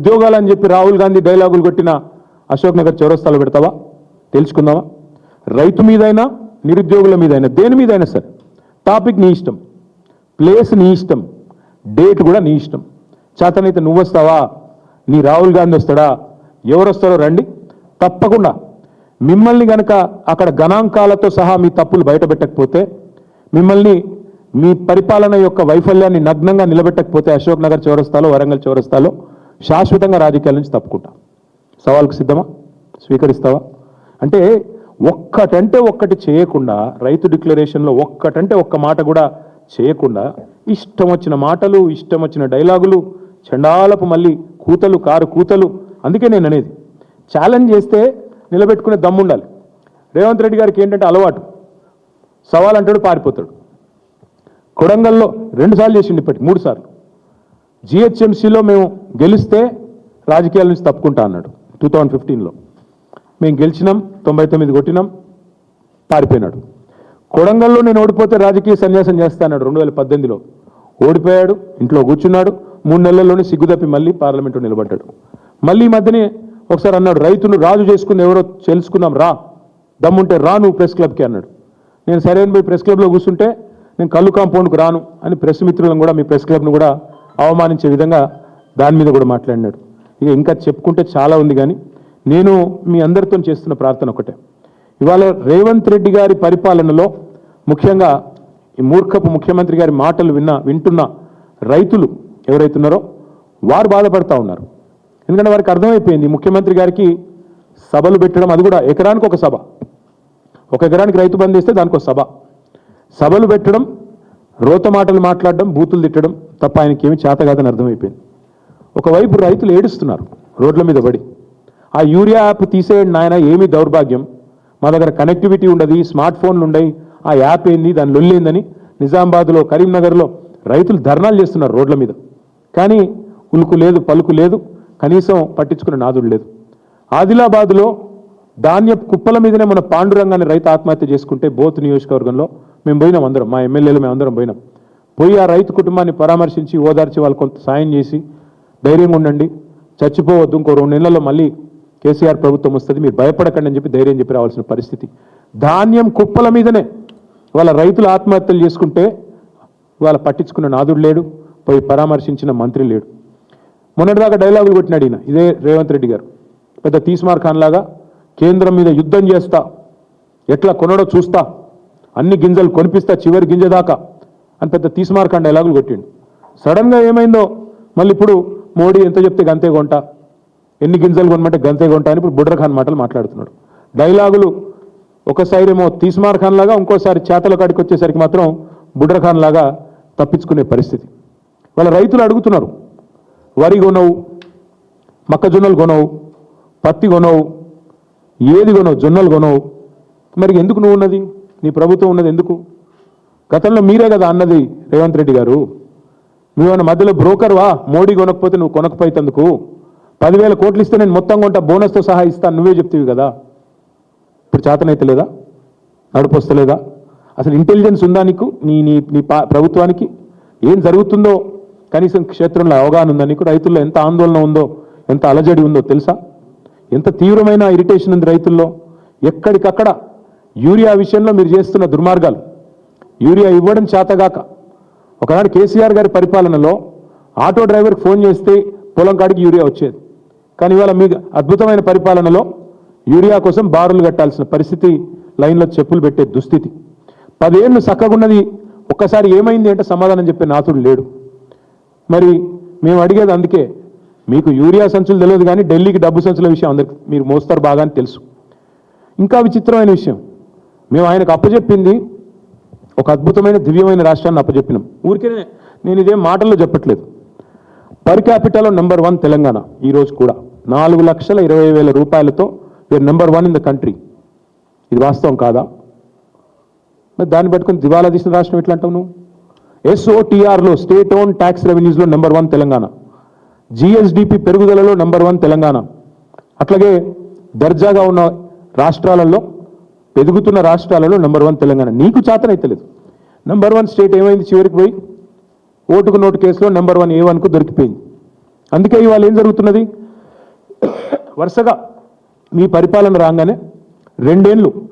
ఉద్యోగాలని చెప్పి రాహుల్ గాంధీ డైలాగులు కొట్టిన అశోక్ నగర్ చౌరస్తాలో పెడతావా? తెలుసుకుందామా? రైతు మీదైనా నిరుద్యోగుల మీదైనా దేని మీదైనా సరే టాపిక్ నీ ఇష్టం, ప్లేస్ నీ ఇష్టం, డేట్ కూడా నీ ఇష్టం. చేతనైతే నువ్వు వస్తావా, నీ రాహుల్ గాంధీ వస్తాడా, ఎవరు వస్తారో రండి. తప్పకుండా మిమ్మల్ని గనక అక్కడ గణాంకాలతో సహా మీ తప్పులు బయటపెట్టకపోతే, మిమ్మల్ని మీ పరిపాలన యొక్క వైఫల్యాన్ని నగ్నంగా నిలబెట్టకపోతే అశోక్ నగర్ చౌరస్తాలో, వరంగల్ చౌరస్తాలో శాశ్వతంగా రాజకీయాల నుంచి తప్పుకుంటా. సవాల్కు సిద్ధమా? స్వీకరిస్తావా? అంటే ఒక్కటంటే ఒక్కటి చేయకుండా, రైతు డిక్లరేషన్లో ఒక్కటంటే ఒక్క మాట కూడా చేయకుండా ఇష్టం వచ్చిన మాటలు, ఇష్టం వచ్చిన డైలాగులు, చండాలపు మళ్ళీ కూతలు, కారు కూతలు. అందుకే నేను అనేది, ఛాలెంజ్ చేస్తే నిలబెట్టుకునే దమ్ముండాలి. రేవంత్ రెడ్డి గారికి ఏంటంటే అలవాటు, సవాల్ అంటాడు పారిపోతాడు. కొడంగల్లో 2 సార్లు చేసిండు, ఇప్పటికి 3 సార్లు. జిహెచ్ఎంసీలో మేము గెలిస్తే రాజకీయాల నుంచి తప్పుకుంటా అన్నాడు 2015లో. మేము గెలిచినాం, 99 కొట్టినాం, పారిపోయినాడు. కొడంగల్లో నేను ఓడిపోతే రాజకీయ సన్యాసం చేస్తాన్నాడు 2018లో. ఓడిపోయాడు, ఇంట్లో కూర్చున్నాడు. 3 నెలల్లోనే సిగ్గుదప్పి మళ్ళీ పార్లమెంట్లో నిలబడ్డాడు. మళ్ళీ ఈ మధ్యనే ఒకసారి అన్నాడు, రైతును రాజు చేసుకుని ఎవరో తెలుసుకుందాం రా, దమ్ముంటే రా నువ్వు ప్రెస్ క్లబ్కి అన్నాడు. నేను సరైన పోయి ప్రెస్ క్లబ్లో కూర్చుంటే నేను కళ్ళు కాంపౌండ్కు రాను అని ప్రెస్ మిత్రులను కూడా, మీ ప్రెస్ క్లబ్ను కూడా అవమానించే విధంగా దాని మీద కూడా మాట్లాడినాడు. ఇక ఇంకా చెప్పుకుంటే చాలా ఉంది, కానీ నేను మీ అందరితో చేస్తున్న ప్రార్థన ఒకటే. ఇవాళ రేవంత్ రెడ్డి గారి పరిపాలనలో ముఖ్యంగా ఈ మూర్ఖపు ముఖ్యమంత్రి గారి మాటలు వింటున్న రైతులు ఎవరైతున్నారో వారు బాధపడతా ఉన్నారు. ఎందుకంటే వారికి అర్థమైపోయింది ముఖ్యమంత్రి గారికి సభలు పెట్టడం, అది కూడా ఎకరానికి ఒక సభ, 1 ఎకరానికి రైతు బంధు ఇస్తే దానికి ఒక సభ, సభలు పెట్టడం, రోత మాటలు మాట్లాడడం, బూతులు తిట్టడం తప్ప ఆయనకి ఏమి చేత కాదని అర్థమైపోయింది. ఒకవైపు రైతులు ఏడుస్తున్నారు రోడ్ల మీద పడి, ఆ యూరియా యాప్ తీసేయండి నాయన, ఏమీ దౌర్భాగ్యం, మా దగ్గర కనెక్టివిటీ ఉండదు, స్మార్ట్ ఫోన్లు ఉండయి, ఆ యాప్ ఏంది, దాని లొల్లేందని నిజామాబాద్లో, కరీంనగర్లో రైతులు ధర్నాలు చేస్తున్నారు రోడ్ల మీద. కానీ ఉలుకు లేదు, పలుకు లేదు, కనీసం పట్టించుకునే నాదుడు లేదు. ఆదిలాబాద్లో ధాన్యపు కుప్పల మీదనే మన పాండురంగాన్ని రైతు ఆత్మహత్య చేసుకుంటే బోత్ నియోజకవర్గంలో మేము పోయినాం, అందరం మా ఎమ్మెల్యేలు మేము అందరం పోయినాం. పోయి ఆ రైతు కుటుంబాన్ని పరామర్శించి ఓదార్చి వాళ్ళు కొంత సాయం చేసి, ధైర్యంగా ఉండండి, చచ్చిపోవద్దు, ఇంకో 2 నెలల్లో మళ్ళీ కేసీఆర్ ప్రభుత్వం వస్తుంది, మీరు భయపడకండి అని చెప్పి ధైర్యం చెప్పి రావాల్సిన పరిస్థితి. ధాన్యం కుప్పల మీదనే వాళ్ళ రైతులు ఆత్మహత్యలు చేసుకుంటే వాళ్ళ పట్టించుకున్న నాదుడు లేడు, పోయి పరామర్శించిన మంత్రి లేడు. మొన్నటిదాకా డైలాగులు కొట్టినాడు ఈయన, ఇదే రేవంత్ రెడ్డి గారు, పెద్ద తీస్మార్ ఖాన్ లాగా కేంద్రం మీద యుద్ధం చేస్తా, ఎట్లా కొనడో చూస్తా, అన్ని గింజలు కొనిపిస్తా చివరి గింజ దాకా అని పెద్ద తీస్మార్ ఖాన్ డైలాగులు కొట్టిండు. సడన్గా ఏమైందో మళ్ళీ ఇప్పుడు మోడీ ఎంత చెప్తే గంతే కొంటా, ఎన్ని గింజలు కొనమంటే గంతే కొంటా అని ఇప్పుడు బుడ్ర ఖాన్ మాటలు మాట్లాడుతున్నాడు. డైలాగులు ఒకసారి ఏమో తీస్మార్ ఖాన్ లాగా, ఇంకోసారి చేతల కాడికి వచ్చేసరికి మాత్రం బుడ్ర ఖాన్ లాగా తప్పించుకునే పరిస్థితి. వాళ్ళ రైతులు అడుగుతున్నారు, వరి కొనవు, మొక్కజొన్నలు కొనవు, పత్తి కొనవు, ఏది కొనవు, జొన్నలు కొనవు, మరి ఎందుకు నువ్వు ఉన్నది, నీ ప్రభుత్వం ఉన్నది ఎందుకు? గతంలో మీరే కదా అన్నది రేవంత్ రెడ్డి గారు, నువ్వేమన్నా మధ్యలో బ్రోకర్వా, మోడీ కొనకపోతే నువ్వు కొనకపోయేందుకు 10,000 కోట్లు ఇస్తే నేను మొత్తం కొంటా, బోనస్తో సహా ఇస్తాను నువ్వే చెప్తీవి కదా. ఇప్పుడు చేతనైతే లేదా, నడుపు వస్తలేదా? అసలు ఇంటెలిజెన్స్ ఉందా నీకు? నీ నీ నీ ప్రభుత్వానికి ఏం జరుగుతుందో కనీసం క్షేత్రంలో అవగాహన ఉందా నీకు? రైతుల్లో ఎంత ఆందోళన ఉందో, ఎంత అలజడి ఉందో తెలుసా? ఎంత తీవ్రమైన ఇరిటేషన్ ఉంది రైతుల్లో. ఎక్కడికక్కడ యూరియా విషయంలో మీరు చేస్తున్న దుర్మార్గాలు, యూరియా ఇవ్వడం చేతగాక. ఒకనాడు కేసీఆర్ గారి పరిపాలనలో ఆటో డ్రైవర్కి ఫోన్ చేస్తే పొలం కాడికి యూరియా వచ్చేది. కానీ ఇవాళ మీ అద్భుతమైన పరిపాలనలో యూరియా కోసం బారులు కట్టాల్సిన పరిస్థితి, లైన్లో చెప్పులు పెట్టే దుస్థితి. 10 ఏళ్ళు చక్కగున్నది, ఒక్కసారి ఏమైంది అంటే సమాధానం చెప్పే నాతుడు లేడు. మరి మేము అడిగేది అందుకే, మీకు యూరియా సంచులు తెలియదు కానీ ఢిల్లీకి డబ్బు సంచుల విషయం అందరికి మీరు మోస్తారు బాగా అని తెలుసు. ఇంకా విచిత్రమైన విషయం, మేము ఆయనకు అప్పచెప్పింది ఒక అద్భుతమైన దివ్యమైన రాష్ట్రాన్ని అప్పచెప్పినాం. ఊరికే నేను ఇదేం మాటల్లో చెప్పట్లేదు. పర్ క్యాపిటల్లో నెంబర్ 1 తెలంగాణ. ఈరోజు కూడా 4,20,000 రూపాయలతో వీఆర్ నెంబర్ 1 ఇన్ ద కంట్రీ. ఇది వాస్తవం కాదా? మరి దాన్ని పెట్టుకుని దివాలా తీసిన రాష్ట్రం ఎట్లా అంటావు నువ్వు? SOTRలో స్టేట్ ఓన్ ట్యాక్స్ రెవెన్యూస్లో నెంబర్ 1 తెలంగాణ, GSDP పెరుగుదలలో నెంబర్ 1 తెలంగాణ. అట్లాగే దర్జాగా ఉన్న రాష్ట్రాలలో, పెరుగుతున్న రాష్ట్రాలలో నెంబర్ 1 తెలంగాణ. నీకు చేతనైతే లేదు. నెంబర్ 1 స్టేట్ ఏమైంది? చివరికి పోయి ఓటుకు నోటు కేసులో నెంబర్ 1 A1కు దొరికిపోయింది. అందుకే ఇవాళ ఏం జరుగుతున్నది, వరుసగా మీ పరిపాలన రాగానే 2 ఏళ్ళు